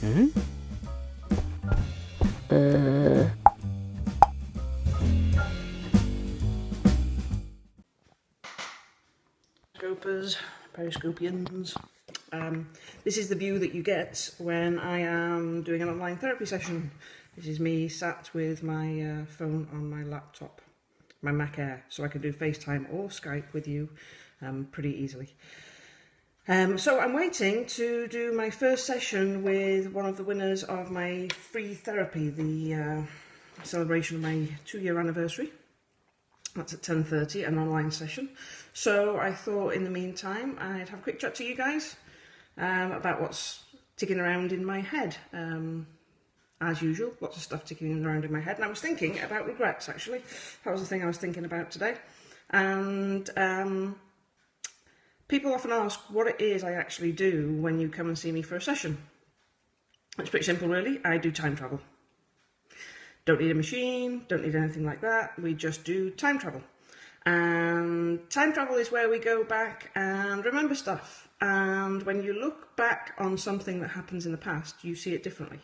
Scopers, periscopians. This is the view that you get when I am doing an online therapy session. This is me sat with my phone on my laptop, my Mac Air, so I can do FaceTime or Skype with you pretty easily. So I'm waiting to do my first session with one of the winners of my free therapy, the celebration of my 2-year anniversary. That's at 10:30, an online session. So I thought in the meantime I'd have a quick chat to you guys about what's ticking around in my head. As usual, lots of stuff ticking around in my head. And I was thinking about regrets, actually. That was the thing I was thinking about today. And people often ask what it is I actually do when you come and see me for a session. It's pretty simple, really. I do time travel. Don't need a machine, don't need anything like that. We just do time travel. And time travel is where we go back and remember stuff. And when you look back on something that happens in the past, you see it differently.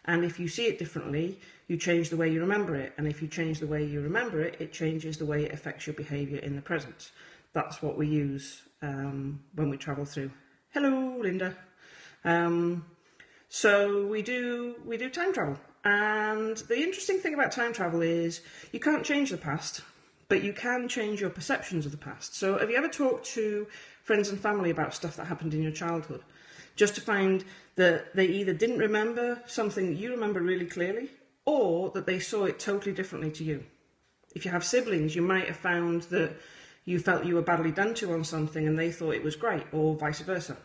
And if you see it differently, you change the way you remember it. And if you change the way you remember it, it changes the way it affects your behaviour in the present. That's what we use when we travel through. Hello, Linda. So we do time travel. And the interesting thing about time travel is you can't change the past, but you can change your perceptions of the past. So have you ever talked to friends and family about stuff that happened in your childhood, just to find that they either didn't remember something that you remember really clearly, or that they saw it totally differently to you? If you have siblings, you might have found that you felt you were badly done to on something and they thought it was great, or vice versa.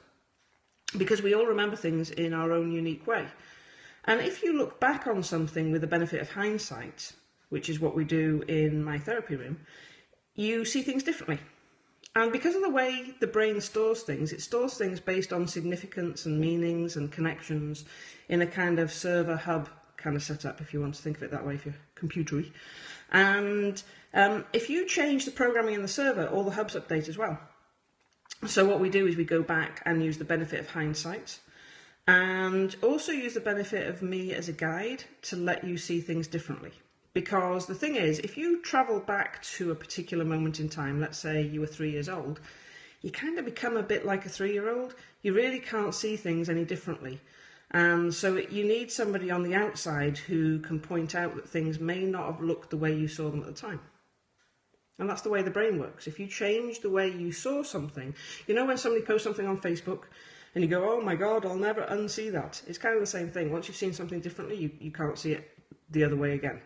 Because we all remember things in our own unique way. And if you look back on something with the benefit of hindsight, which is what we do in my therapy room, you see things differently. And because of the way the brain stores things, it stores things based on significance and meanings and connections in a kind of server hub kind of setup, if you want to think of it that way, if you're computery. And if you change the programming in the server, all the hubs update as well. So what we do is we go back and use the benefit of hindsight, and also use the benefit of me as a guide to let you see things differently. Because the thing is, if you travel back to a particular moment in time, let's say you were 3 years old, you kind of become a bit like a 3-year-old. You really can't see things any differently. And so you need somebody on the outside who can point out that things may not have looked the way you saw them at the time. And that's the way the brain works. If you change the way you saw something, you know when somebody posts something on Facebook, and you go, oh my God, I'll never unsee that. It's kind of the same thing. Once you've seen something differently, you can't see it the other way again.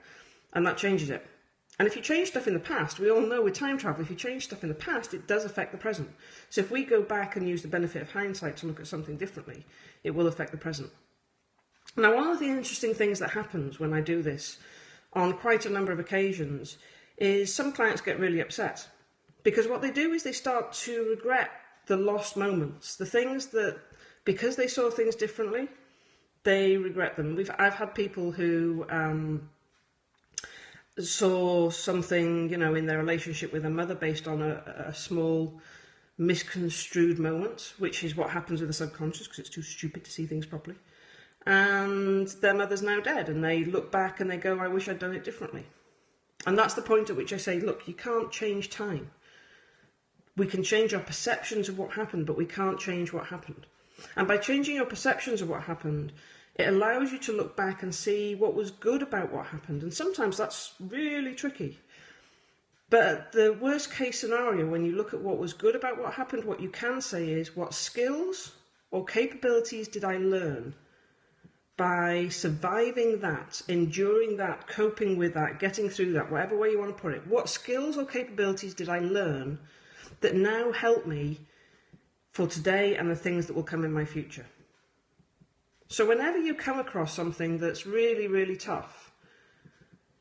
And that changes it. And if you change stuff in the past, we all know with time travel, if you change stuff in the past, it does affect the present. So if we go back and use the benefit of hindsight to look at something differently, it will affect the present. Now, one of the interesting things that happens when I do this on quite a number of occasions is some clients get really upset. Because what they do is they start to regret the lost moments, the things that, because they saw things differently, they regret them. I've had people who saw something, in their relationship with their mother based on a small misconstrued moment, which is what happens with the subconscious because it's too stupid to see things properly. And their mother's now dead, and they look back and they go, I wish I'd done it differently. And that's the point at which I say, look, you can't change time. We can change our perceptions of what happened, but we can't change what happened. And by changing your perceptions of what happened, it allows you to look back and see what was good about what happened. And sometimes that's really tricky. But the worst case scenario, when you look at what was good about what happened, what you can say is, what skills or capabilities did I learn by surviving that, enduring that, coping with that, getting through that, whatever way you want to put it? What skills or capabilities did I learn that now help me for today and the things that will come in my future? So whenever you come across something that's really, really tough,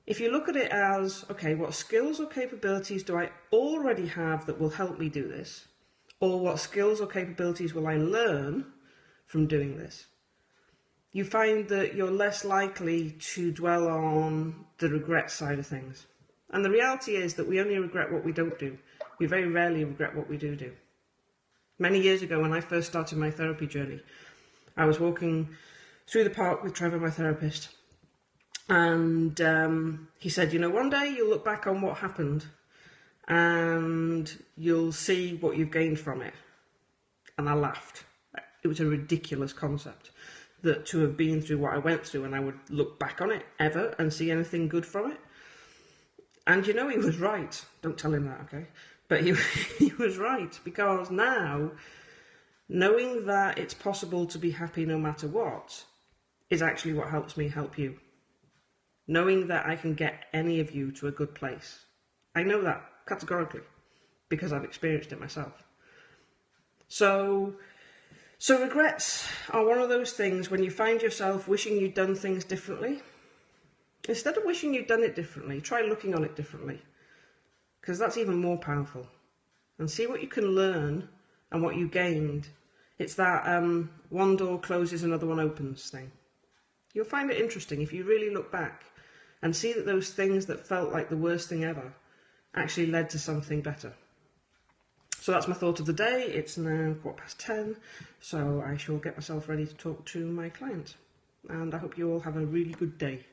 if you look at it as, okay, what skills or capabilities do I already have that will help me do this? Or what skills or capabilities will I learn from doing this? You find that you're less likely to dwell on the regret side of things. And the reality is that we only regret what we don't do. We very rarely regret what we do. Many years ago, when I first started my therapy journey, I was walking through the park with Trevor, my therapist. And he said, you know, one day you'll look back on what happened and you'll see what you've gained from it. And I laughed. It was a ridiculous concept, that to have been through what I went through and I would look back on it ever and see anything good from it. And you know, he was right. Don't tell him that, okay? But he was right, because now, knowing that it's possible to be happy no matter what is actually what helps me help you. Knowing that I can get any of you to a good place. I know that categorically, because I've experienced it myself. So regrets are one of those things when you find yourself wishing you'd done things differently. Instead of wishing you'd done it differently, try looking on it differently, because that's even more powerful. And see what you can learn and what you gained. It's that one door closes, another one opens thing. You'll find it interesting if you really look back and see that those things that felt like the worst thing ever actually led to something better. So that's my thought of the day. It's now 10:15, so I shall get myself ready to talk to my client. And I hope you all have a really good day.